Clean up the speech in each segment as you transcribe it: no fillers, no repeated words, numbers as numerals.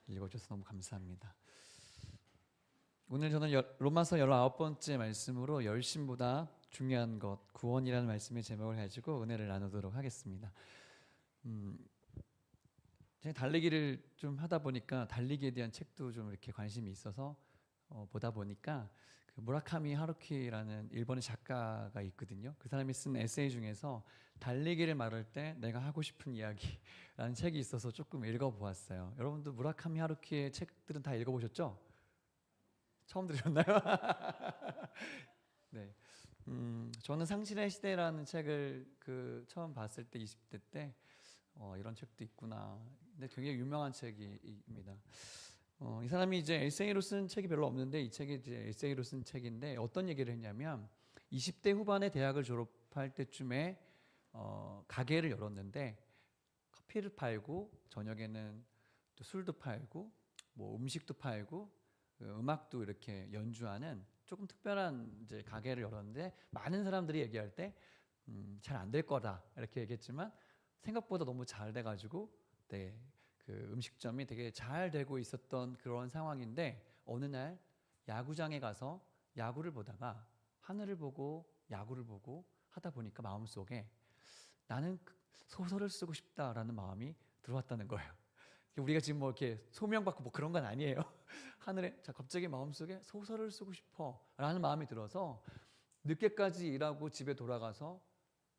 읽어줘서 너무 감사합니다. 오늘 저는 로마서 19번째 말씀으로 열심보다 중요한 것, 구원이라는 말씀의 제목을 가지고 은혜를 나누도록 하겠습니다. 제가 달리기를 좀 하다 보니까 달리기에 대한 책도 좀 이렇게 관심이 있어서 보다 보니까 그 무라카미 하루키라는 일본의 작가가 있거든요. 그 사람이 쓴 에세이 중에서 달리기를 말할 때 내가 하고 싶은 이야기라는 책이 있어서 조금 읽어보았어요. 여러분도 무라카미 하루키의 책들은 다 읽어보셨죠? 처음 들으셨나요? 네. 저는 상실의 시대라는 책을 처음 봤을 때 20대 때 이런 책도 있구나. 근데 굉장히 유명한 책입니다. 이 사람이 이제 에세이로 쓴 책이 별로 없는데 이 책이 이제 에세이로 쓴 책인데 어떤 얘기를 했냐면 20대 후반에 대학을 졸업할 때쯤에 가게를 열었는데 커피를 팔고 저녁에는 또 술도 팔고 뭐 음식도 팔고 음악도 이렇게 연주하는 조금 특별한 이제 가게를 열었는데 많은 사람들이 얘기할 때 잘 안 될 거다 이렇게 얘기했지만 생각보다 너무 잘 돼가지고 그 음식점이 되게 잘 되고 있었던 그런 상황인데 어느 날 야구장에 가서 야구를 보다가 하늘을 보고 야구를 보고 하다 보니까 마음속에 나는 소설을 쓰고 싶다라는 마음이 들어왔다는 거예요. 우리가 지금 뭐 이렇게 소명받고 뭐 그런 건 아니에요. 하늘에 갑자기 마음속에 소설을 쓰고 싶어라는 마음이 들어서 늦게까지 일하고 집에 돌아가서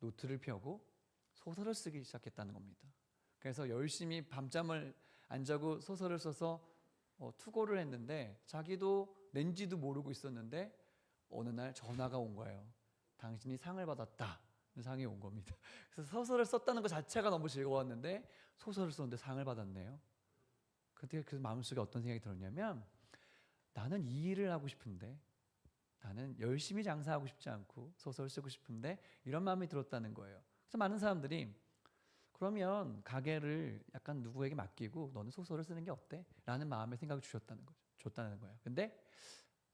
노트를 펴고 소설을 쓰기 시작했다는 겁니다. 그래서 열심히 밤잠을 안 자고 소설을 써서 투고를 했는데 자기도 낸지도 모르고 있었는데 어느 날 전화가 온 거예요. 당신이 상을 받았다. 상이 온 겁니다. 그래서 소설을 썼다는 것 자체가 너무 즐거웠는데 소설을 썼는데 상을 받았네요. 그때 그 마음속에 어떤 생각이 들었냐면 나는 이 일을 하고 싶은데 나는 열심히 장사하고 싶지 않고 소설 쓰고 싶은데 이런 마음이 들었다는 거예요. 그래서 많은 사람들이 그러면 가게를 약간 누구에게 맡기고 너는 소설을 쓰는 게 어때? 라는 마음의 생각을 줬다는 거예요. 근데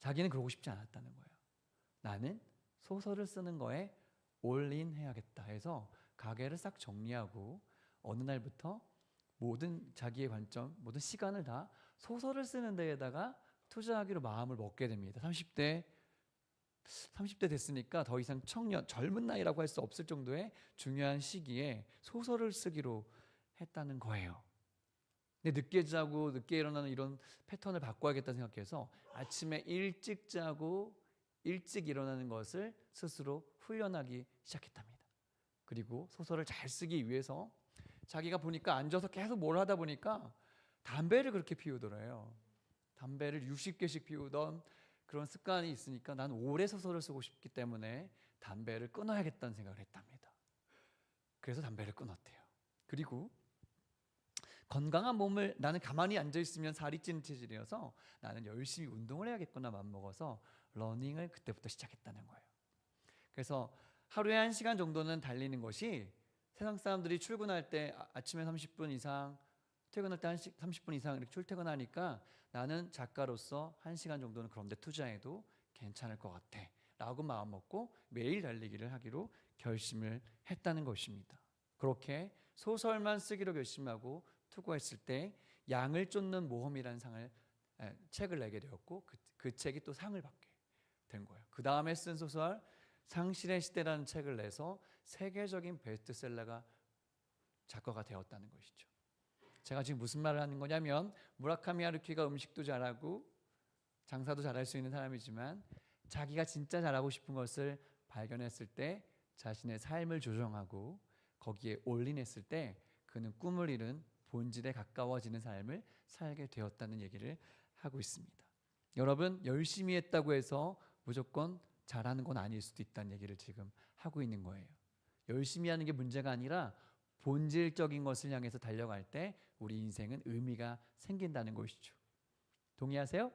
자기는 그러고 싶지 않았다는 거예요. 나는 소설을 쓰는 거에 올인 해야겠다 해서 가게를 싹 정리하고 어느 날부터 모든 자기의 관점, 모든 시간을 다 소설을 쓰는 데에다가 투자하기로 마음을 먹게 됩니다. 30대 됐으니까 더 이상 젊은 나이라고 할 수 없을 정도의 중요한 시기에 소설을 쓰기로 했다는 거예요. 근데 늦게 자고 늦게 일어나는 이런 패턴을 바꿔야겠다 생각해서 아침에 일찍 자고 일찍 일어나는 것을 스스로 훈련하기 시작했답니다. 그리고 소설을 잘 쓰기 위해서 자기가 보니까 앉아서 계속 뭘 하다 보니까 담배를 그렇게 피우더래요. 담배를 60개씩 피우던 그런 습관이 있으니까 난 오래 소설을 쓰고 싶기 때문에 담배를 끊어야겠다는 생각을 했답니다. 그래서 담배를 끊었대요. 그리고 건강한 몸을 나는 가만히 앉아있으면 살이 찌는 체질이어서 나는 열심히 운동을 해야겠구나 마음먹어서 러닝을 그때부터 시작했다는 거예요. 그래서 하루에 1시간 정도는 달리는 것이 세상 사람들이 출근할 때 아침에 30분 이상 퇴근할 때 30분 이상 이렇게 출퇴근하니까 나는 작가로서 1시간 정도는 그런 데 투자해도 괜찮을 것 같아 라고 마음먹고 매일 달리기를 하기로 결심을 했다는 것입니다. 그렇게 소설만 쓰기로 결심하고 투고했을 때 양을 쫓는 모험이라는 책을 내게 되었고 그 책이 또 상을 받게 된 거예요. 그 다음에 쓴 소설 상실의 시대라는 책을 내서 세계적인 베스트셀러가 작가가 되었다는 것이죠. 제가 지금 무슨 말을 하는 거냐면 무라카미 하루키가 음식도 잘하고 장사도 잘할 수 있는 사람이지만 자기가 진짜 잘하고 싶은 것을 발견했을 때 자신의 삶을 조정하고 거기에 올인했을 때 그는 꿈을 이룬 본질에 가까워지는 삶을 살게 되었다는 얘기를 하고 있습니다. 여러분 열심히 했다고 해서 무조건 잘하는 건 아닐 수도 있다는 얘기를 지금 하고 있는 거예요. 열심히 하는 게 문제가 아니라 본질적인 것을 향해서 달려갈 때 우리 인생은 의미가 생긴다는 것이죠. 동의하세요?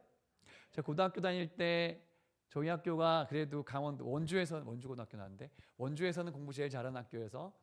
제가 고등학교 다닐 때 저희 학교가 그래도 강원도 원주고등학교 나왔는데 원주에서는 공부 제일 잘하는 학교여서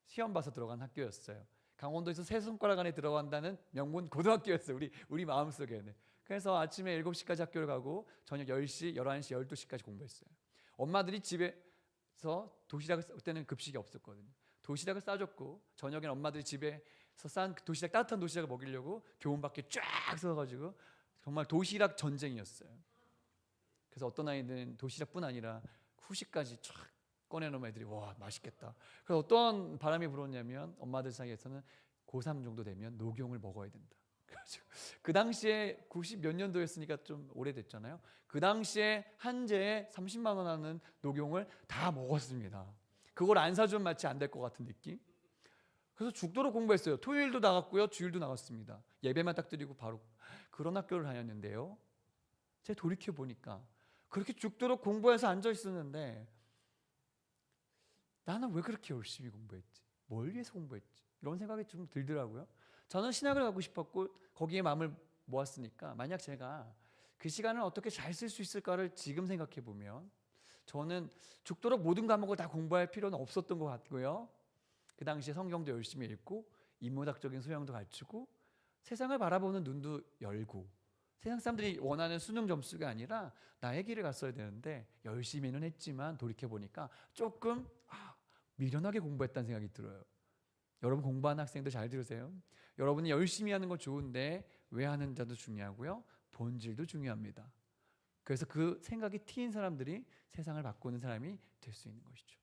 시험 봐서 들어간 학교였어요. 강원도에서 세 손가락 안에 들어간다는 명문 고등학교였어요. 우리 마음속에는. 그래서 아침에 7시까지 학교를 가고 저녁 10시, 11시, 12시까지 공부했어요. 엄마들이 집에서 도시락을 그때는 급식이 없었거든요. 도시락을 싸줬고 저녁엔 엄마들이 집에 그래서 싼 도시락, 따뜻한 도시락을 먹이려고 교문 밖에 쫙 서가지고 정말 도시락 전쟁이었어요. 그래서 어떤 아이들은 도시락뿐 아니라 후식까지 쫙 꺼내놓은 애들이 와 맛있겠다. 그래서 어떤 바람이 불었냐면 엄마들 사이에서는 고3 정도 되면 녹용을 먹어야 된다. 그래가지고 그 당시에 90 몇 년도였으니까 좀 오래됐잖아요. 그 당시에 한 재에 30만 원 하는 녹용을 다 먹었습니다. 그걸 안 사주면 마치 안 될 것 같은 느낌. 그래서 죽도록 공부했어요. 토요일도 나갔고요, 주일도 나갔습니다. 예배만 딱 드리고 바로 그런 학교를 다녔는데요. 제가 돌이켜 보니까 그렇게 죽도록 공부해서 앉아 있었는데 나는 왜 그렇게 열심히 공부했지? 뭘 위해서 공부했지? 이런 생각이 좀 들더라고요. 저는 신학을 가고 싶었고 거기에 마음을 모았으니까 만약 제가 그 시간을 어떻게 잘 쓸 수 있을까를 지금 생각해 보면 저는 죽도록 모든 과목을 다 공부할 필요는 없었던 것 같고요. 그 당시에 성경도 열심히 읽고 인문학적인 소양도 갖추고 세상을 바라보는 눈도 열고 세상 사람들이 원하는 수능 점수가 아니라 나의 길을 갔어야 되는데 열심히는 했지만 돌이켜보니까 조금 미련하게 공부했다는 생각이 들어요. 여러분 공부하는 학생들 잘 들으세요. 여러분이 열심히 하는 건 좋은데 왜 하는 자도 중요하고요. 본질도 중요합니다. 그래서 그 생각이 튀인 사람들이 세상을 바꾸는 사람이 될 수 있는 것이죠.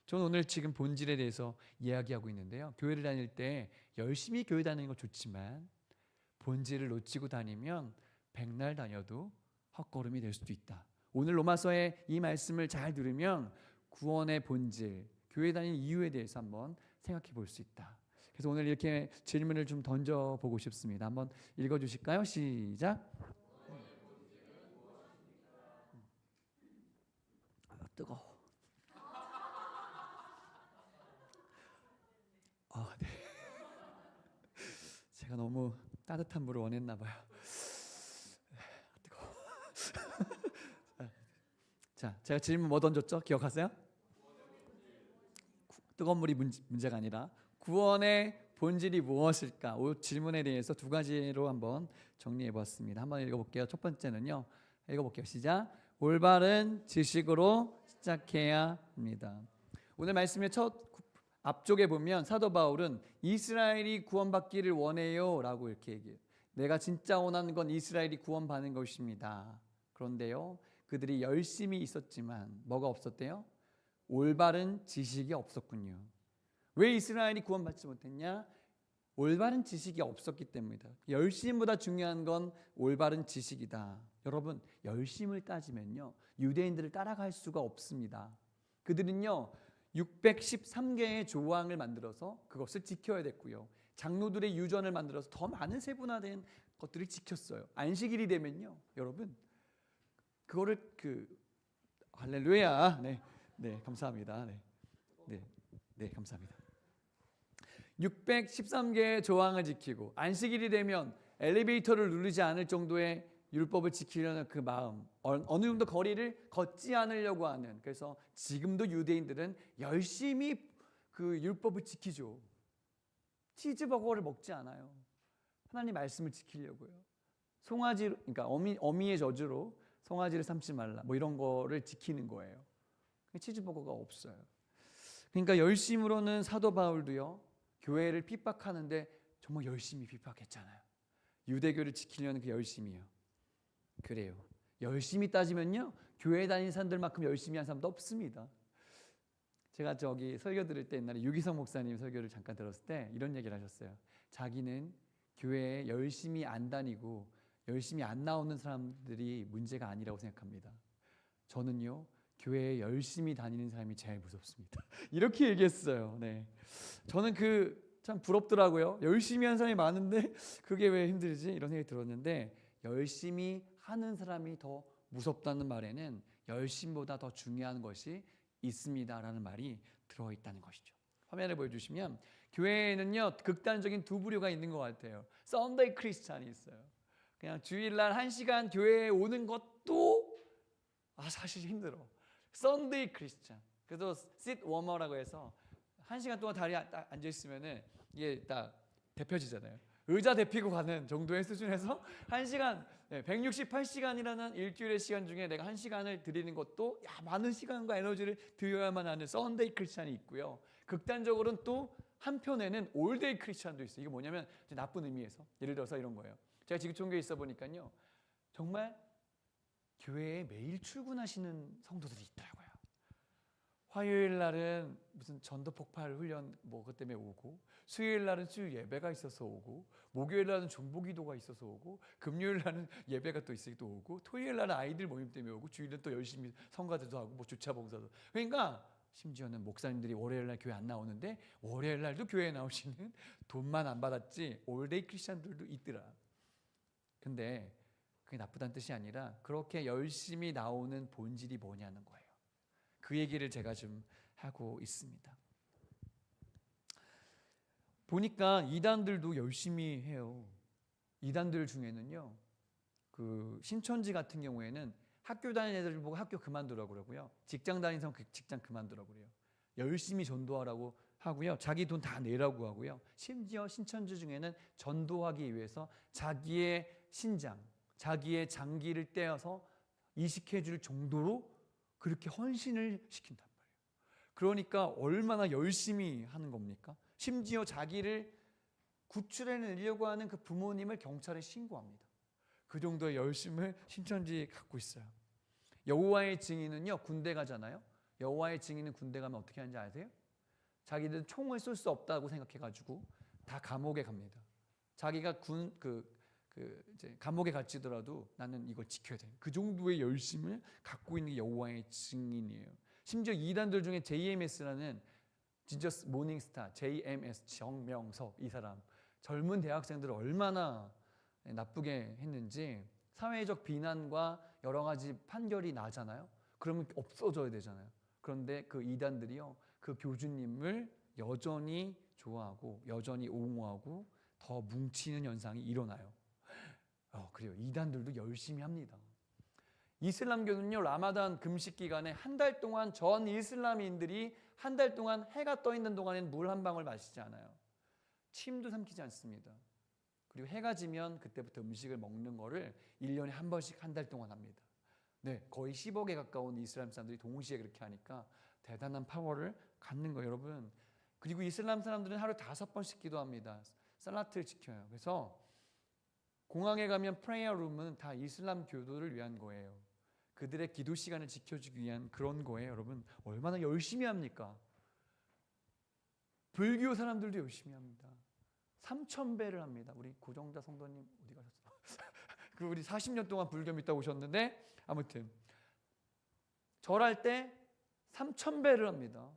저는 오늘 지금 본질에 대해서 이야기하고 있는데요. 교회를 다닐 때 열심히 교회 다니는 건 좋지만 본질을 놓치고 다니면 백날 다녀도 헛걸음이 될 수도 있다. 오늘 로마서의 이 말씀을 잘 들으면 구원의 본질, 교회 다니는 이유에 대해서 한번 생각해 볼 수 있다. 그래서 오늘 이렇게 질문을 좀 던져보고 싶습니다. 한번 읽어주실까요? 시작. 뜨거워. 네. 제가 너무 따뜻한 물을 원했나 봐요. 뜨거워. 자, 제가 질문 뭐 던졌죠? 기억하세요? 뜨거운 물이 문제가 아니라 구원의 본질이 무엇일까? 이 질문에 대해서 두 가지로 한번 정리해 보았습니다. 한번 읽어볼게요. 첫 번째는요. 읽어볼게요. 시작. 올바른 지식으로 시작해야 합니다. 오늘 말씀의 첫 앞쪽에 보면 사도 바울은 이스라엘이 구원받기를 원해요 라고 이렇게 얘기해요. 내가 진짜 원하는 건 이스라엘이 구원받는 것입니다. 그런데요. 그들이 열심히 있었지만 뭐가 없었대요? 올바른 지식이 없었군요. 왜 이스라엘이 구원받지 못했냐? 올바른 지식이 없었기 때문이다. 열심보다 중요한 건 올바른 지식이다. 여러분 열심을 따지면요 유대인들을 따라갈 수가 없습니다. 그들은요 613개의 조항을 만들어서 그것을 지켜야 됐고요. 장로들의 유전을 만들어서 더 많은 세분화된 것들을 지켰어요. 안식일이 되면요 여러분 그거를 할렐루야. 네, 감사합니다. 네, 감사합니다. 613개의 조항을 지키고 안식일이 되면 엘리베이터를 누르지 않을 정도의 율법을 지키려는 그 마음, 어느 정도 거리를 걷지 않으려고 하는. 그래서 지금도 유대인들은 열심히 그 율법을 지키죠. 치즈버거를 먹지 않아요. 하나님 말씀을 지키려고요. 송아지, 그러니까 어미의 저주로 송아지를 삼지 말라. 뭐 이런 거를 지키는 거예요. 치즈버거가 없어요. 그러니까 열심으로는 사도 바울도요. 교회를 핍박하는데 정말 열심히 핍박했잖아요. 유대교를 지키려는 그 열심이요. 그래요. 열심히 따지면요. 교회 다니는 사람들만큼 열심히 한 사람도 없습니다. 제가 저기 설교 들을 때 옛날에 유기성 목사님 설교를 잠깐 들었을 때 이런 얘기를 하셨어요. 자기는 교회에 열심히 안 다니고 열심히 안 나오는 사람들이 문제가 아니라고 생각합니다. 저는요. 교회에 열심히 다니는 사람이 제일 무섭습니다. 이렇게 얘기했어요. 네. 저는 참 부럽더라고요. 열심히 하는 사람이 많은데 그게 왜 힘들지? 이런 생각이 들었는데 열심히 하는 사람이 더 무섭다는 말에는 열심보다 더 중요한 것이 있습니다라는 말이 들어있다는 것이죠. 화면을 보여주시면 교회에는요 극단적인 두 부류가 있는 것 같아요. 썬데이 크리스찬이 있어요. 그냥 주일날 1시간 교회에 오는 것도 사실 힘들어. 썬데이 크리스찬. 그래서 sit warmer라고 해서 1시간 동안 다리에 앉아 있으면은 이게 딱 데펴지잖아요. 의자 데피고 가는 정도의 수준에서 1시간, 168시간이라는 일주일의 시간 중에 내가 1시간을 드리는 것도 많은 시간과 에너지를 들여야만 하는 썬데이 크리스찬이 있고요. 극단적으로는 또 한편에는 올데이 크리스찬도 있어요. 이게 뭐냐면 나쁜 의미에서 예를 들어서 이런 거예요. 제가 지금 종교에 있어 보니까요, 정말 교회에 매일 출근하시는 성도들이 있더라고요. 화요일 날은 무슨 전도 폭발 훈련 뭐 그것 때문에 오고, 수요일 날은 수요 예배가 있어서 오고, 목요일 날은 중보기도가 있어서 오고, 금요일 날은 예배가 또 있으니 또 오고, 토요일 날은 아이들 모임 때문에 오고, 주일은 또 열심히 성가대도 하고 뭐 주차 봉사도. 그러니까 심지어는 목사님들이 월요일 날 교회 안 나오는데 월요일 날도 교회에 나오시는, 돈만 안 받았지 올데이 크리스찬들도 있더라. 근데 그게 나쁘다는 뜻이 아니라 그렇게 열심히 나오는 본질이 뭐냐는 거예요. 그 얘기를 제가 좀 하고 있습니다. 보니까 이단들도 열심히 해요. 이단들 중에는요, 그 신천지 같은 경우에는 학교 다니는 애들 보고 학교 그만두라고 그러고요, 직장 다니는 사람 직장 그만두라고 그래요. 열심히 전도하라고 하고요, 자기 돈 다 내라고 하고요, 심지어 신천지 중에는 전도하기 위해서 자기의 신장, 자기의 장기를 떼어서 이식해 줄 정도로 그렇게 헌신을 시킨단 말이에요. 그러니까 얼마나 열심히 하는 겁니까? 심지어 자기를 구출해내려고 하는 그 부모님을 경찰에 신고합니다. 그 정도의 열심을 신천지에 갖고 있어요. 여호와의 증인은요, 군대 가잖아요. 여호와의 증인은 군대 가면 어떻게 하는지 아세요? 자기들은 총을 쏠 수 없다고 생각해가지고 다 감옥에 갑니다. 자기가 이제 감옥에 갇히더라도 나는 이걸 지켜야 돼. 그 정도의 열심을 갖고 있는 게 여호와의 증인이에요. 심지어 이단들 중에 JMS라는 지저스 모닝스타, JMS 정명석, 이 사람 젊은 대학생들을 얼마나 나쁘게 했는지, 사회적 비난과 여러 가지 판결이 나잖아요. 그러면 없어져야 되잖아요. 그런데 그 이단들이요, 그 교주님을 여전히 좋아하고 여전히 옹호하고 더 뭉치는 현상이 일어나요. 그래요. 이단들도 열심히 합니다. 이슬람교는요, 라마단 금식 기간에 한 달 동안 전 이슬람인들이 한 달 동안 해가 떠 있는 동안에는 물 한 방울 마시지 않아요. 침도 삼키지 않습니다. 그리고 해가 지면 그때부터 음식을 먹는 거를 1년에 한 번씩 한 달 동안 합니다. 네, 거의 10억에 가까운 이슬람 사람들이 동시에 그렇게 하니까 대단한 파워를 갖는 거예요, 여러분. 그리고 이슬람 사람들은 하루 5번씩 기도합니다. 살라트를 지켜요. 그래서 공항에 가면 프레이어 룸은 다 이슬람 교도를 위한 거예요. 그들의 기도 시간을 지켜주기 위한 그런 거예요, 여러분. 얼마나 열심히 합니까? 불교 사람들도 열심히 합니다. 3000배를 합니다. 우리 고정자 성도님 어디 가셨어? 그 우리 40년 동안 불교 믿다 오셨는데, 아무튼 절할 때 3000배를 합니다.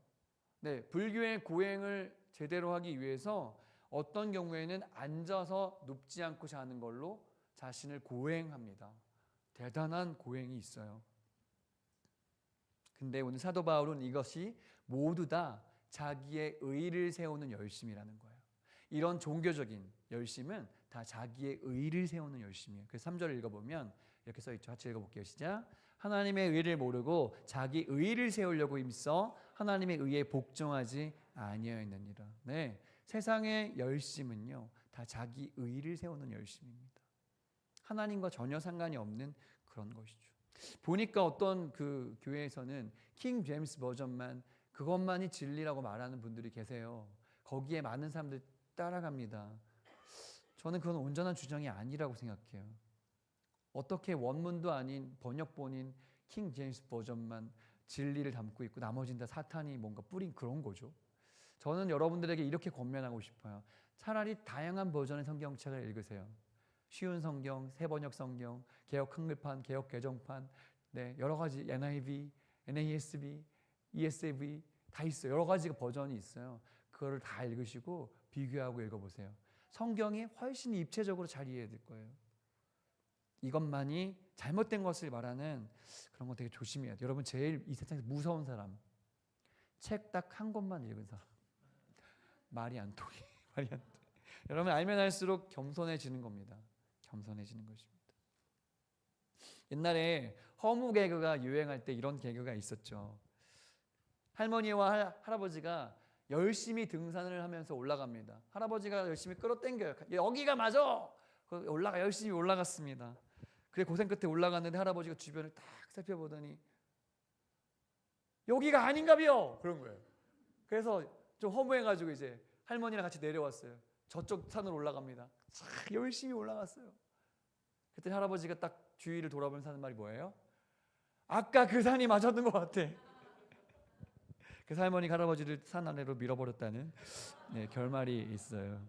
네, 불교의 고행을 제대로 하기 위해서 어떤 경우에는 앉아서 눕지 않고 자는 걸로 자신을 고행합니다. 대단한 고행이 있어요. 근데 오늘 사도 바울은 이것이 모두 다 자기의 의를 세우는 열심이라는 거예요. 이런 종교적인 열심은 다 자기의 의를 세우는 열심이에요. 그래서 3절을 읽어보면 이렇게 써있죠. 같이 읽어볼게요. 시작. 하나님의 의를 모르고 자기 의를 세우려고 힘써 하나님의 의에 복종하지 아니하였느니라. 네, 세상의 열심은요, 다 자기 의를 세우는 열심입니다. 하나님과 전혀 상관이 없는 그런 것이죠. 보니까 어떤 그 교회에서는 킹 제임스 버전만, 그것만이 진리라고 말하는 분들이 계세요. 거기에 많은 사람들 따라갑니다. 저는 그건 온전한 주장이 아니라고 생각해요. 어떻게 원문도 아닌 번역본인 킹 제임스 버전만 진리를 담고 있고 나머지는 다 사탄이 뭔가 뿌린 그런 거죠. 저는 여러분들에게 이렇게 권면하고 싶어요. 차라리 다양한 버전의 성경책을 읽으세요. 쉬운 성경, 새번역 성경, 개역 한글판, 개역 개정판, 네, 여러 가지 NIV, NASB, ESV 다 있어요. 여러 가지 버전이 있어요. 그거를 다 읽으시고 비교하고 읽어보세요. 성경이 훨씬 입체적으로 잘 이해될 거예요. 이것만이 잘못된 것을 말하는 그런 거 되게 조심해야 돼요. 여러분, 제일 이 세상에서 무서운 사람, 책 딱 한 권만 읽은 사람. 말이 안 통해. 말이 안 통해. 여러분, 알면 할수록 겸손해지는 겁니다. 겸손해지는 것입니다. 옛날에 허무 개그가 유행할 때 이런 개그가 있었죠. 할머니와 할아버지가 열심히 등산을 하면서 올라갑니다. 할아버지가 열심히 끌어당겨요. 여기가 맞아! 열심히 올라갔습니다. 그래 고생 끝에 올라갔는데 할아버지가 주변을 딱 살펴보더니 여기가 아닌가비요! 그런 거예요. 그래서 좀 허무해가지고 이제 할머니랑 같이 내려왔어요. 저쪽 산으로 올라갑니다. 열심히 올라갔어요. 그때 할아버지가 딱 주위를 돌아보면서 하는 말이 뭐예요? 아까 그 산이 맞았는 것 같아. 그래서 할머니가 할아버지를 산 아래로 밀어버렸다는 결말이 있어요.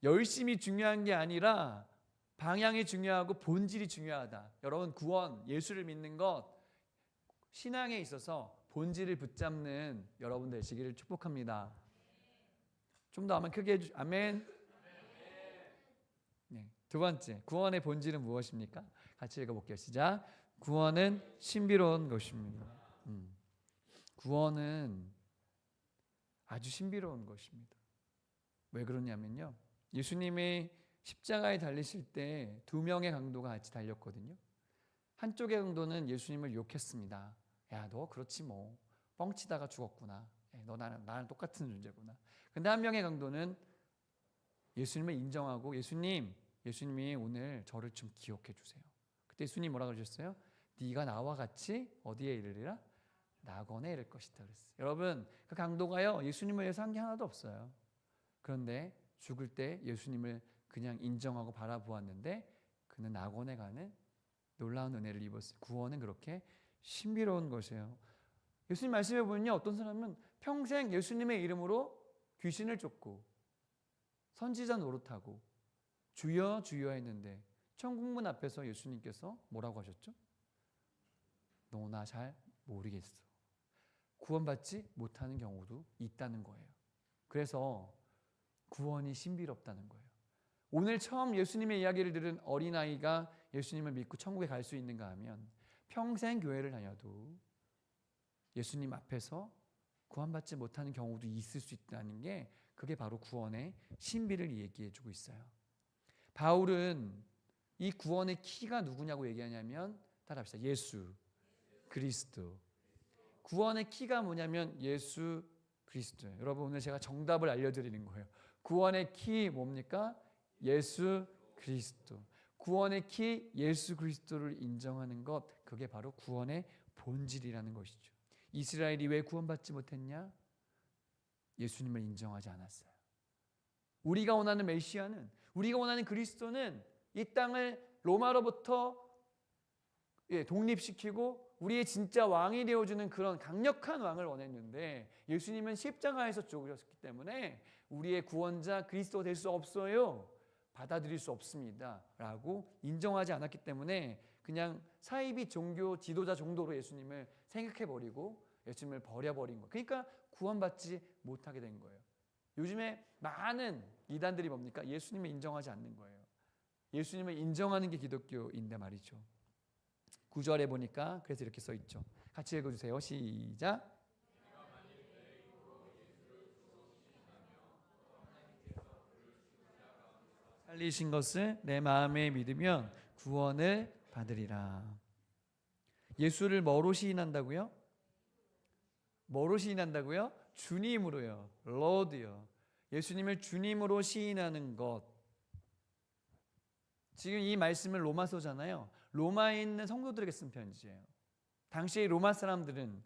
열심히 중요한 게 아니라 방향이 중요하고 본질이 중요하다. 여러분, 구원, 예수를 믿는 것, 신앙에 있어서 본질을 붙잡는 여러분 되시기를 축복합니다. 좀 더 아멘 크게 아멘. 네, 두 번째, 구원의 본질은 무엇입니까? 같이 읽어볼게요. 시작. 구원은 신비로운 것입니다. 구원은 아주 신비로운 것입니다. 왜 그러냐면요, 예수님이 십자가에 달리실 때 두 명의 강도가 같이 달렸거든요. 한쪽의 강도는 예수님을 욕했습니다. 야, 너 그렇지 뭐, 뻥치다가 죽었구나. 너 나랑 똑같은 존재구나. 근데 한 명의 강도는 예수님을 인정하고, 예수님이 오늘 저를 좀 기억해 주세요. 그때 예수님이 뭐라고 하셨어요? 네가 나와 같이 어디에 이르리라? 낙원에 이를 것이다 그랬어요. 여러분, 그 강도가요, 예수님을 위해서 한 게 하나도 없어요. 그런데 죽을 때 예수님을 그냥 인정하고 바라보았는데 그는 낙원에 가는 놀라운 은혜를 입었어요. 구원은 그렇게 신비로운 것이에요. 예수님 말씀해 보면요, 어떤 사람은 평생 예수님의 이름으로 귀신을 쫓고 선지자 노릇하고 주여 주여 했는데 천국문 앞에서 예수님께서 뭐라고 하셨죠? 너 나 잘 모르겠어. 구원받지 못하는 경우도 있다는 거예요. 그래서 구원이 신비롭다는 거예요. 오늘 처음 예수님의 이야기를 들은 어린아이가 예수님을 믿고 천국에 갈 수 있는가 하면 평생 교회를 다녀도 예수님 앞에서 구원받지 못하는 경우도 있을 수 있다는 게, 그게 바로 구원의 신비를 얘기해 주고 있어요. 바울은 이 구원의 키가 누구냐고 얘기하냐면, 따라합시다. 예수 그리스도. 구원의 키가 뭐냐면 예수 그리스도예요. 여러분, 오늘 제가 정답을 알려드리는 거예요. 구원의 키 뭡니까? 예수 그리스도. 구원의 키 예수 그리스도를 인정하는 것, 그게 바로 구원의 본질이라는 것이죠. 이스라엘이 왜 구원받지 못했냐? 예수님을 인정하지 않았어요. 우리가 원하는 메시아는, 우리가 원하는 그리스도는 이 땅을 로마로부터 독립시키고 우리의 진짜 왕이 되어주는 그런 강력한 왕을 원했는데, 예수님은 십자가에서 죽으셨기 때문에 우리의 구원자 그리스도가 될 수 없어요. 받아들일 수 없습니다 라고 인정하지 않았기 때문에 그냥 사이비 종교 지도자 정도로 예수님을 생각해버리고 예수님을 버려버린 거예요. 그러니까 구원받지 못하게 된 거예요. 요즘에 많은 이단들이 뭡니까? 예수님을 인정하지 않는 거예요. 예수님을 인정하는 게 기독교인데 말이죠. 9절에 보니까 그래서 이렇게 써있죠. 같이 읽어주세요. 시작. 살리신 것을 내 마음에 믿으면 구원을 받으리라. 예수를 뭐로 시인한다고요? 뭐로 시인한다고요? 주님으로요. Lord요. 예수님을 주님으로 시인하는 것. 지금 이 말씀을 로마서잖아요. 로마에 있는 성도들에게 쓴 편지예요. 당시 로마 사람들은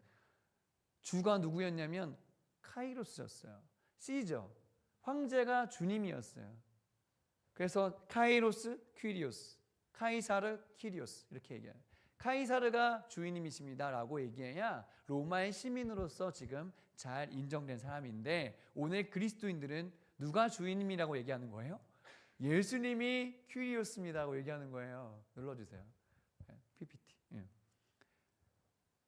주가 누구였냐면 카이로스였어요. 시저, 황제가 주님이었어요. 그래서 카이로스, 퀴리오스, 카이사르, 키리오스 이렇게 얘기해요. 카이사르가 주인님이십니다 라고 얘기해야 로마의 시민으로서 지금 잘 인정된 사람인데, 오늘 그리스도인들은 누가 주인님이라고 얘기하는 거예요? 예수님이 퀴리오스입니다라고 얘기하는 거예요. 눌러주세요. PPT.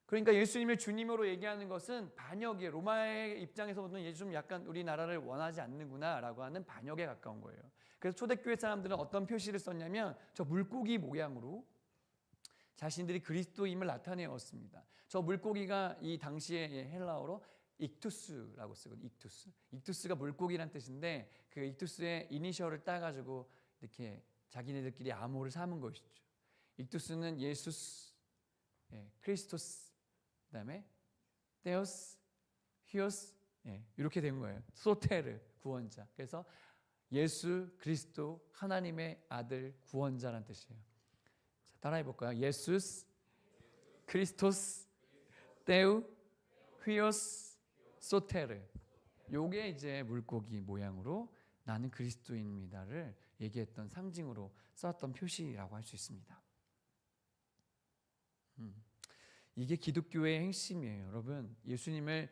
그러니까 예수님을 주님으로 얘기하는 것은 반역이에요. 로마의 입장에서는 예수님 약간 우리나라를 원하지 않는구나 라고 하는 반역에 가까운 거예요. 그래서 초대교회 사람들은 어떤 표시를 썼냐면 저 물고기 모양으로 자신들이 그리스도임을 나타내었습니다. 저 물고기가 이 당시에 헬라어로 익투스라고 쓰거든요. 익투스가 물고기란 뜻인데, 그 익투스의 이니셜을 따가지고 이렇게 자기네들끼리 암호를 삼은 것이죠. 익투스는 예수스, 크리스토스, 그다음에 테오스, 히오스, 이렇게 된 거예요. 소테르, 구원자. 그래서 예수 그리스도, 하나님의 아들, 구원자라는 뜻이에요. 자, 따라해 볼까요? 예수스, 크리스토스, 테우, 히오스, 소테르. 요게 이제 물고기 모양으로 나는 그리스도인입니다를 얘기했던 상징으로 썼던 표시라고 할 수 있습니다. 이게 기독교의 핵심이에요. 여러분, 예수님을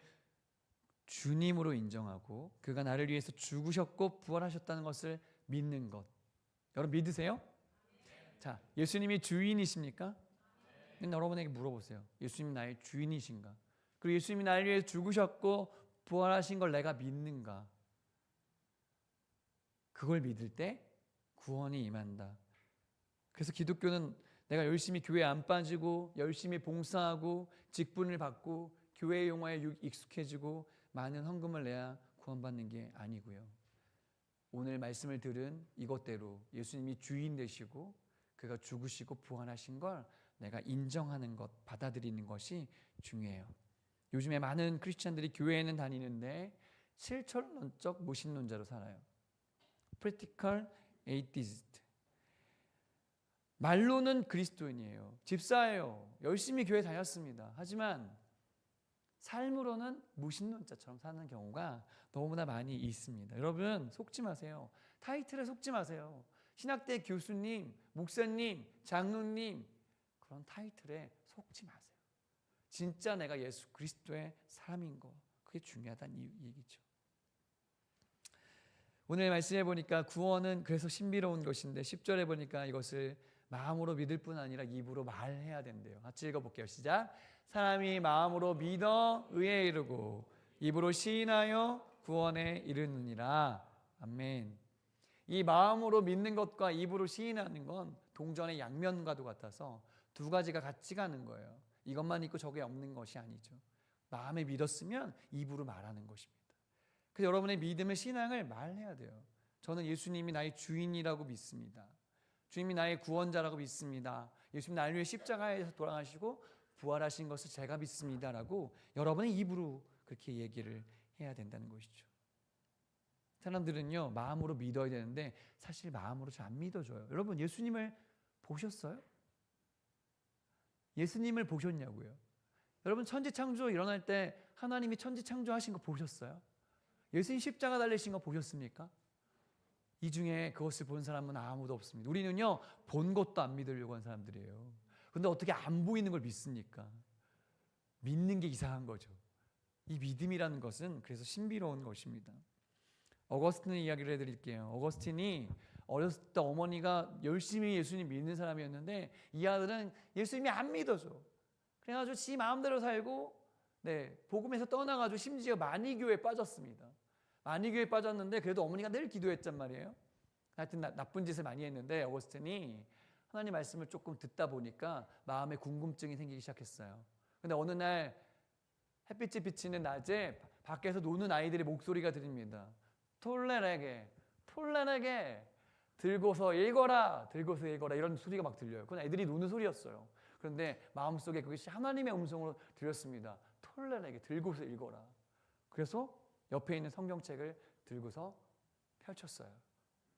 주님으로 인정하고 그가 나를 위해서 죽으셨고 부활하셨다는 것을 믿는 것. 여러분 믿으세요? 자, 예수님이 주인이십니까? 여러분에게 물어보세요. 예수님 나의 주인이신가? 그리고 예수님이 나를 위해 죽으셨고 부활하신 걸 내가 믿는가? 그걸 믿을 때 구원이 임한다. 그래서 기독교는 내가 열심히 교회에 안 빠지고 열심히 봉사하고 직분을 받고 교회 용어에 익숙해지고 많은 헌금을 내야 구원받는 게 아니고요. 오늘 말씀을 들은 이것대로 예수님이 주인 되시고 그가 죽으시고 부활하신 걸 내가 인정하는 것, 받아들이는 것이 중요해요. 요즘에 많은 크리스찬들이 교회에는 다니는데 실천론적 무신론자로 살아요. Practical Atheist. 말로는 그리스도인이에요. 집사예요. 열심히 교회 다녔습니다. 하지만 삶으로는 무신론자처럼 사는 경우가 너무나 많이 있습니다. 여러분 속지 마세요. 타이틀에 속지 마세요. 신학대 교수님, 목사님, 장로님 그런 타이틀에 속지 마세요. 진짜 내가 예수 그리스도의 사람인 거, 그게 중요하다는 얘기죠. 오늘 말씀해 보니까 구원은 그래서 신비로운 것인데 10절에 보니까 이것을 마음으로 믿을 뿐 아니라 입으로 말해야 된대요. 같이 읽어볼게요. 시작. 사람이 마음으로 믿어 의에 이르고 입으로 시인하여 구원에 이르느니라. 아멘. 이 마음으로 믿는 것과 입으로 시인하는 건 동전의 양면과도 같아서 두 가지가 같이 가는 거예요. 이것만 있고 저게 없는 것이 아니죠. 마음에 믿었으면 입으로 말하는 것입니다. 그래서 여러분의 믿음의 신앙을 말해야 돼요. 저는 예수님이 나의 주인이라고 믿습니다. 주님이 나의 구원자라고 믿습니다. 예수님 나를 위해 십자가에서 돌아가시고 부활하신 것을 제가 믿습니다라고 여러분의 입으로 그렇게 얘기를 해야 된다는 것이죠. 사람들은요 마음으로 믿어야 되는데 사실 마음으로 잘 안 믿어져요. 여러분 예수님을 보셨어요? 예수님을 보셨냐고요? 여러분 천지창조 일어날 때 하나님이 천지창조하신 거 보셨어요? 예수님 십자가 달리신 거 보셨습니까? 이 중에 그것을 본 사람은 아무도 없습니다. 우리는요 본 것도 안 믿으려고 하는 사람들이에요. 근데 어떻게 안 보이는 걸 믿습니까? 믿는 게 이상한 거죠. 이 믿음이라는 것은 그래서 신비로운 것입니다. 어거스틴 이야기를 해드릴게요. 어거스틴이 어렸을 때 어머니가 열심히 예수님 믿는 사람이었는데 이 아들은 예수님이 안 믿어줘. 그래가지고 지 마음대로 살고 복음에서 떠나가지고 심지어 만이교에 빠졌습니다. 만이교에 빠졌는데 그래도 어머니가 늘 기도했단 말이에요. 하여튼 나쁜 짓을 많이 했는데 어거스틴이 하나님 말씀을 조금 듣다 보니까 마음에 궁금증이 생기기 시작했어요. 근데 어느 날 햇빛이 비치는 낮에 밖에서 노는 아이들의 목소리가 들립니다. 톨레레게 들고서 읽어라 이런 소리가 막 들려요. 그건 애들이 노는 소리였어요. 그런데 마음속에 그것이 하나님의 음성으로 들렸습니다. 톨레레게 들고서 읽어라. 그래서 옆에 있는 성경책을 들고서 펼쳤어요.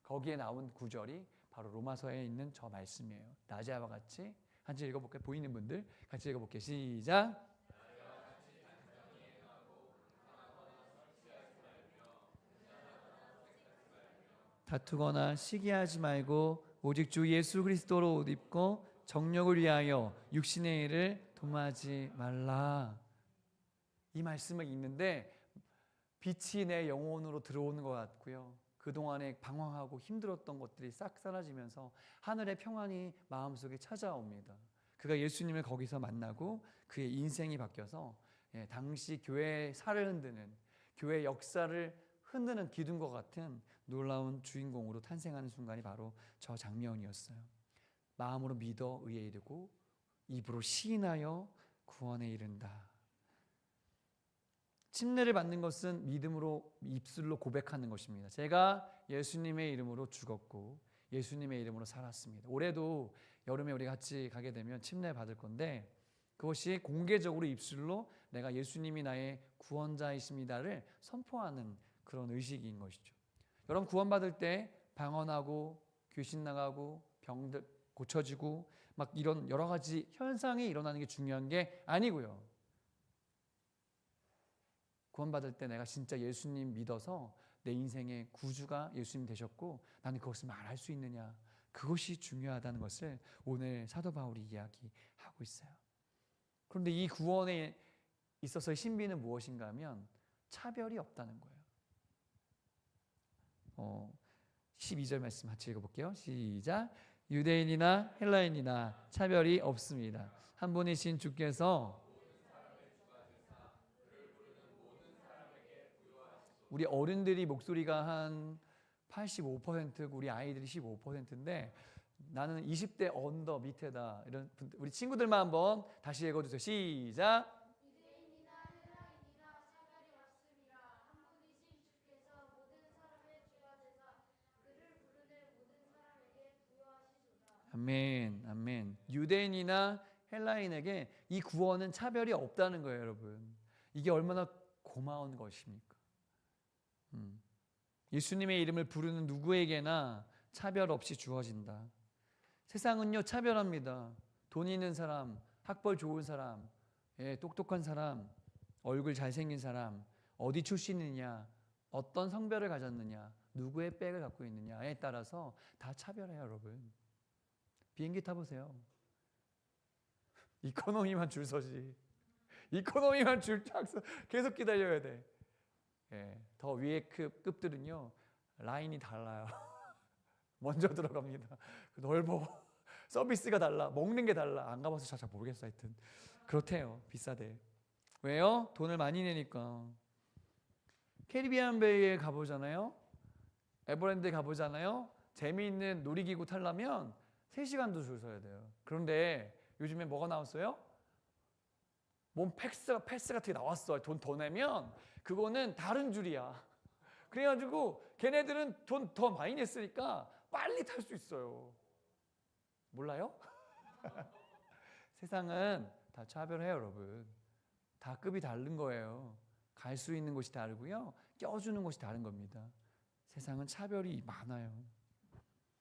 거기에 나온 구절이 바로 로마서에 있는 저 말씀이에요. 낮에와 같이 같이 읽어볼게요. 보이는 분들 같이 읽어볼게요. 시작. 다투거나 시기하지 말고 오직 주 예수 그리스도로 옷 입고 정욕을 위하여 육신의 일을 도모하지 말라. 이 말씀을 읽는데 빛이 내 영혼으로 들어오는 것 같고요. 그동안에 방황하고 힘들었던 것들이 싹 사라지면서 하늘의 평안이 마음속에 찾아옵니다. 그가 예수님을 거기서 만나고 그의 인생이 바뀌어서 당시 교회의 살을 흔드는, 교회의 역사를 흔드는 기둥과 같은 놀라운 주인공으로 탄생하는 순간이 바로 저 장면이었어요. 마음으로 믿어 의에 이르고 입으로 시인하여 구원에 이른다. 침례를 받는 것은 믿음으로 입술로 고백하는 것입니다. 제가 예수님의 이름으로 죽었고 예수님의 이름으로 살았습니다. 올해도 여름에 우리 같이 가게 되면 침례 받을 건데 그것이 공개적으로 입술로 내가 예수님이 나의 구원자이십니다를 선포하는 그런 의식인 것이죠. 여러분 구원받을 때 방언하고 귀신 나가고 병들 고쳐지고 막 이런 여러 가지 현상이 일어나는 게 중요한 게 아니고요. 구원받을 때 내가 진짜 예수님 믿어서 내 인생의 구주가 예수님 되셨고 나는 그것을 말할 수 있느냐, 그것이 중요하다는 것을 오늘 사도 바울이 이야기하고 있어요. 그런데 이 구원에 있어서의 신비는 무엇인가 하면 차별이 없다는 거예요. 12절 말씀 같이 읽어볼게요. 시작. 유대인이나 헬라인이나 차별이 없습니다. 한 분이신 주께서 우리 어른들이 목소리가 한 85%고 우리 아이들이 15%인데 나는 20대 언더 밑에다. 이런 우리 친구들만 한번 다시 읽어주세요. 시작. 아멘, 아멘. 유대인이나 헬라인에게 이 구원은 차별이 없다는 거예요, 여러분. 이게 얼마나 고마운 것입니까? 예수님의 이름을 부르는 누구에게나 차별 없이 주어진다. 세상은요, 차별합니다. 돈 있는 사람, 학벌 좋은 사람, 똑똑한 사람, 얼굴 잘생긴 사람, 어디 출신이냐, 어떤 성별을 가졌느냐, 누구의 백을 갖고 있느냐에 따라서 다 차별해요, 여러분. 비행기 타보세요. 이코노미만 줄 서지. 이코노미만 줄 쫙 서 계속 기다려야 돼. 더 위의 급들은요 라인이 달라요. 먼저 들어갑니다. 넓어. 서비스가 달라. 먹는 게 달라. 안 가봐서 잘 모르겠어. 하여튼 그렇대요. 비싸대. 왜요? 돈을 많이 내니까. 캐리비안 베이에 가보잖아요. 에버랜드에 가보잖아요. 재미있는 놀이기구 타려면 3시간도 줄 서야 돼요. 그런데 요즘에 뭐가 나왔어요? 몸 패스 같은 게 나왔어. 돈 더 내면 그거는 다른 줄이야. 그래가지고 걔네들은 돈 더 많이 냈으니까 빨리 탈 수 있어요. 몰라요? 세상은 다 차별해요, 여러분. 다 급이 다른 거예요. 갈 수 있는 곳이 다르고요, 껴주는 곳이 다른 겁니다. 세상은 차별이 많아요.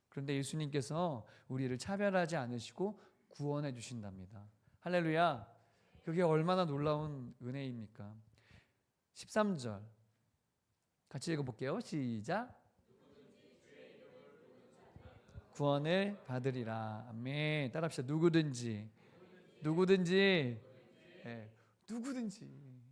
그런데 예수님께서 우리를 차별하지 않으시고 구원해 주신답니다. 할렐루야. 그게 얼마나 놀라운 은혜입니까? 13절 같이 읽어볼게요. 시작. 구원을 받으리라. 아멘. 따라합시다. 누구든지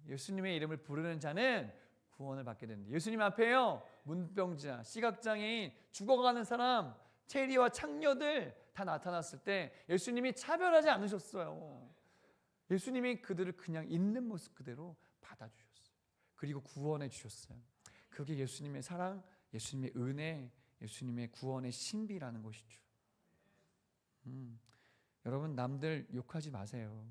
예수님의 이름을 부르는 자는 구원을 받게 된다. 예수님 앞에요, 문병자, 시각장애인, 죽어가는 사람, 체리와 창녀들 다 나타났을 때 예수님이 차별하지 않으셨어요. 예수님이 그들을 그냥 있는 모습 그대로 받아주셨어요. 그리고 구원해 주셨어요. 그게 예수님의 사랑, 예수님의 은혜, 예수님의 구원의 신비라는 것이죠. 여러분, 남들 욕하지 마세요.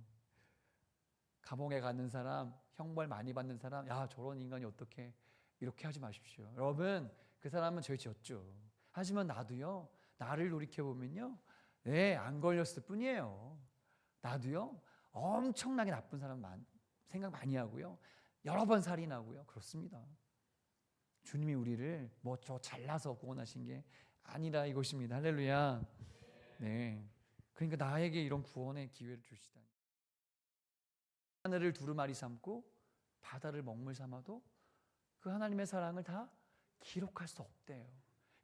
감옥에 가는 사람, 형벌 많이 받는 사람, 야 저런 인간이 어떻게, 이렇게 하지 마십시오. 여러분, 그 사람은 죄 지었죠. 하지만 나도요, 나를 돌이켜보면요, 안 걸렸을 뿐이에요. 나도요 엄청나게 나쁜 사람 생각 많이 하고요, 여러 번 살인하고요, 그렇습니다. 주님이 우리를 뭐 저 잘나서 구원하신 게 아니라 이것입니다. 할렐루야. 네. 그러니까 나에게 이런 구원의 기회를 주시다니. 하늘을 두루마리 삼고 바다를 먹물 삼아도 그 하나님의 사랑을 다 기록할 수 없대요.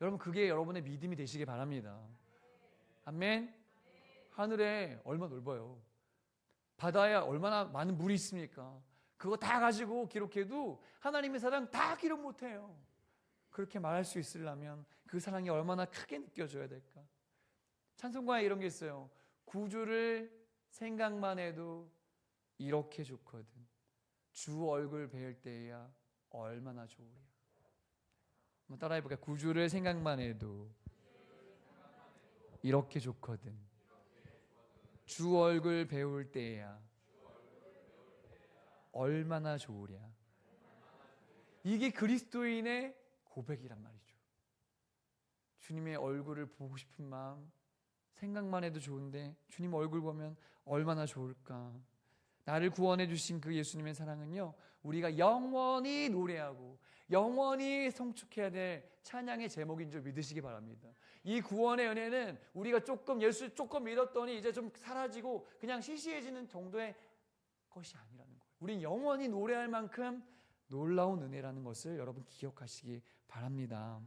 여러분, 그게 여러분의 믿음이 되시길 바랍니다. 아멘. 하늘에 얼마나 넓어요. 바다에 얼마나 많은 물이 있습니까? 그거 다 가지고 기록해도 하나님의 사랑 다 기록 못해요. 그렇게 말할 수 있으려면 그 사랑이 얼마나 크게 느껴져야 될까? 찬송가에 이런 게 있어요. 구주를 생각만 해도 이렇게 좋거든. 주 얼굴 뵐 때야 얼마나 좋으랴. 한번 따라해볼까요? 구주를 생각만 해도 이렇게 좋거든. 주 얼굴 배울 때야 얼마나 좋으랴. 이게 그리스도인의 고백이란 말이죠. 주님의 얼굴을 보고 싶은 마음, 생각만 해도 좋은데 주님 얼굴 보면 얼마나 좋을까. 나를 구원해 주신 그 예수님의 사랑은요, 우리가 영원히 노래하고 영원히 송축해야 될 찬양의 제목인 줄 믿으시기 바랍니다. 이 구원의 은혜는 우리가 예수 조금 믿었더니 이제 좀 사라지고 그냥 시시해지는 정도의 것이 아니라는 거예요. 우린 영원히 노래할 만큼 놀라운 은혜라는 것을 여러분 기억하시기 바랍니다.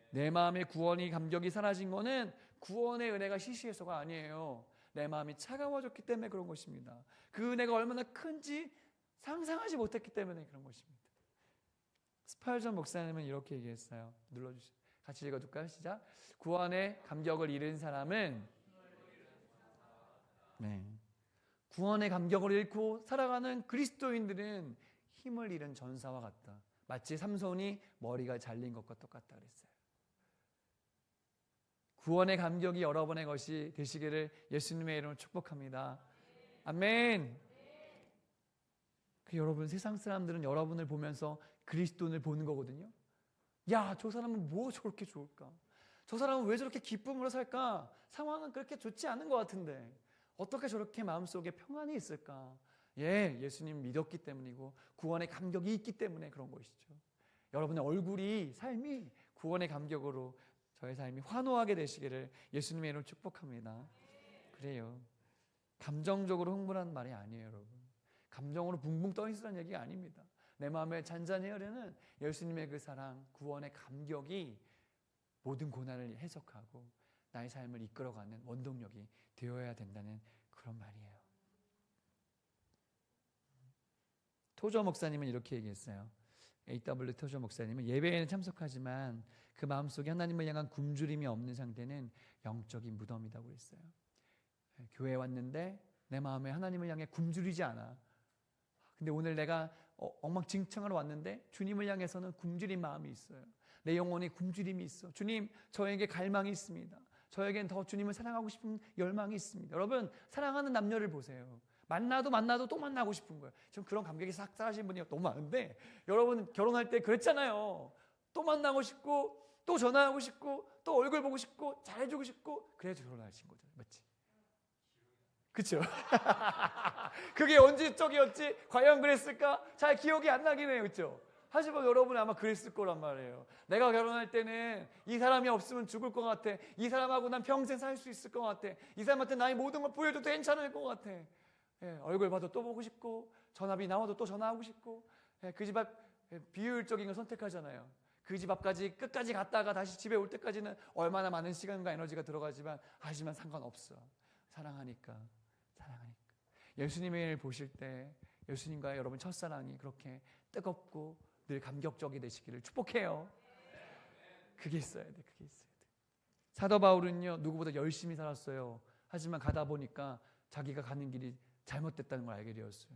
내 마음의 구원이 감격이 사라진 것은 구원의 은혜가 시시해서가 아니에요. 내 마음이 차가워졌기 때문에 그런 것입니다. 그 은혜가 얼마나 큰지 상상하지 못했기 때문에 그런 것입니다. 스펄전 목사님은 이렇게 얘기했어요. 눌러주시죠. 같이 읽어줄까요? 시작. 구원의 감격을 잃은 사람은 구원의 감격을 잃고 살아가는 그리스도인들은 힘을 잃은 전사와 같다. 마치 삼손이 머리가 잘린 것과 똑같다 그랬어요. 구원의 감격이 여러분의 것이 되시기를 예수님의 이름으로 축복합니다. 아멘. 여러분, 세상 사람들은 여러분을 보면서 그리스도인을 보는 거거든요. 야, 저 사람은 뭐 저렇게 좋을까? 저 사람은 왜 저렇게 기쁨으로 살까? 상황은 그렇게 좋지 않은 것 같은데 어떻게 저렇게 마음속에 평안이 있을까? 예수님 믿었기 때문이고 구원의 감격이 있기 때문에 그런 것이죠. 여러분의 얼굴이, 삶이 구원의 감격으로 저의 삶이 환호하게 되시기를 예수님의 이름으로 축복합니다. 그래요. 감정적으로 흥분하는 말이 아니에요, 여러분. 감정으로 붕붕 떠 있으라는 얘기가 아닙니다. 내 마음에 잔잔히 흐르는 예수님의 그 사랑, 구원의 감격이 모든 고난을 해석하고 나의 삶을 이끌어가는 원동력이 되어야 된다는 그런 말이에요. 토저 목사님은 이렇게 얘기했어요. A.W. 토저 목사님은 예배에는 참석하지만 그 마음속에 하나님을 향한 굶주림이 없는 상태는 영적인 무덤이라고 그랬어요. 교회에 왔는데 내 마음에 하나님을 향해 굶주리지 않아. 근데 오늘 내가 엉망진창으로 왔는데 주님을 향해서는 굶주린 마음이 있어요. 내 영혼에 굶주림이 있어. 주님, 저에게 갈망이 있습니다. 저에겐 더 주님을 사랑하고 싶은 열망이 있습니다. 여러분, 사랑하는 남녀를 보세요. 만나도 또 만나고 싶은 거예요. 지금 그런 감격이 싹 사라진 분이 너무 많은데 여러분 결혼할 때 그랬잖아요. 또 만나고 싶고 또 전화하고 싶고 또 얼굴 보고 싶고 잘해주고 싶고 그래서 결혼하신 거죠. 맞지? 그렇죠? 그게 언제적이었지? 과연 그랬을까? 잘 기억이 안 나긴 해요. 그렇죠? 하지만 여러분 아마 그랬을 거란 말이에요. 내가 결혼할 때는 이 사람이 없으면 죽을 것 같아. 이 사람하고 난 평생 살 수 있을 것 같아. 이 사람한테 나의 모든 걸 보여줘도 괜찮을 것 같아. 얼굴 봐도 또 보고 싶고 전화비 나와도 또 전화하고 싶고 그 집 앞 비효율적인 걸 선택하잖아요. 그 집 앞까지 끝까지 갔다가 다시 집에 올 때까지는 얼마나 많은 시간과 에너지가 들어가지만 하지만 상관없어. 사랑하니까. 예수님을 보실 때 예수님과의 여러분 첫사랑이 그렇게 뜨겁고 늘 감격적이 되시기를 축복해요. 그게 있어야 돼. 사도 바울은요 누구보다 열심히 살았어요. 하지만 가다 보니까 자기가 가는 길이 잘못됐다는 걸 알게 되었어요.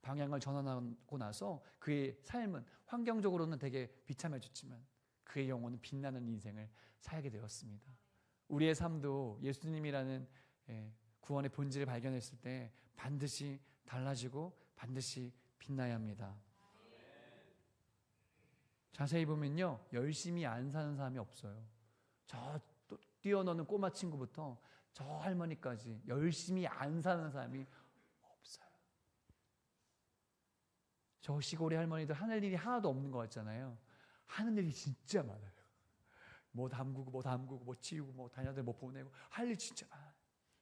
방향을 전환하고 나서 그의 삶은 환경적으로는 되게 비참해졌지만 그의 영혼은 빛나는 인생을 살게 되었습니다. 우리의 삶도 예수님이라는 구원의 본질을 발견했을 때 반드시 달라지고 반드시 빛나야 합니다. 자세히 보면요 열심히 안 사는 사람이 없어요. 저 뛰어노는 꼬마 친구부터 저 할머니까지 열심히 안 사는 사람이 없어요. 저 시골의 할머니들 하는 일이 하나도 없는 것 같잖아요. 하는 일이 진짜 많아요. 뭐 담그고 뭐 치우고 뭐 다녀들 뭐 보내고 할 일 진짜 많아요.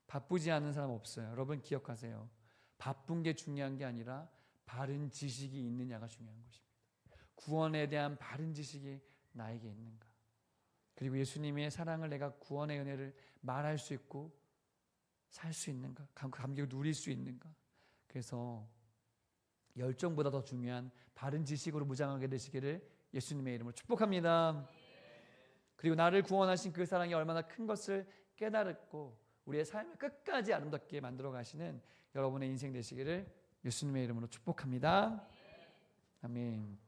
바쁘지 않은 사람 없어요. 여러분 기억하세요. 바쁜 게 중요한 게 아니라 바른 지식이 있느냐가 중요한 것입니다. 구원에 대한 바른 지식이 나에게 있는가. 그리고 예수님의 사랑을 내가 구원의 은혜를 말할 수 있고 살 수 있는가. 감격을 누릴 수 있는가. 그래서 열정보다 더 중요한 바른 지식으로 무장하게 되시기를 예수님의 이름으로 축복합니다. 그리고 나를 구원하신 그 사랑이 얼마나 큰 것을 깨달았고 우리의 삶을 끝까지 아름답게 만들어 가시는 여러분의 인생 되시기를 예수님의 이름으로 축복합니다. 아멘.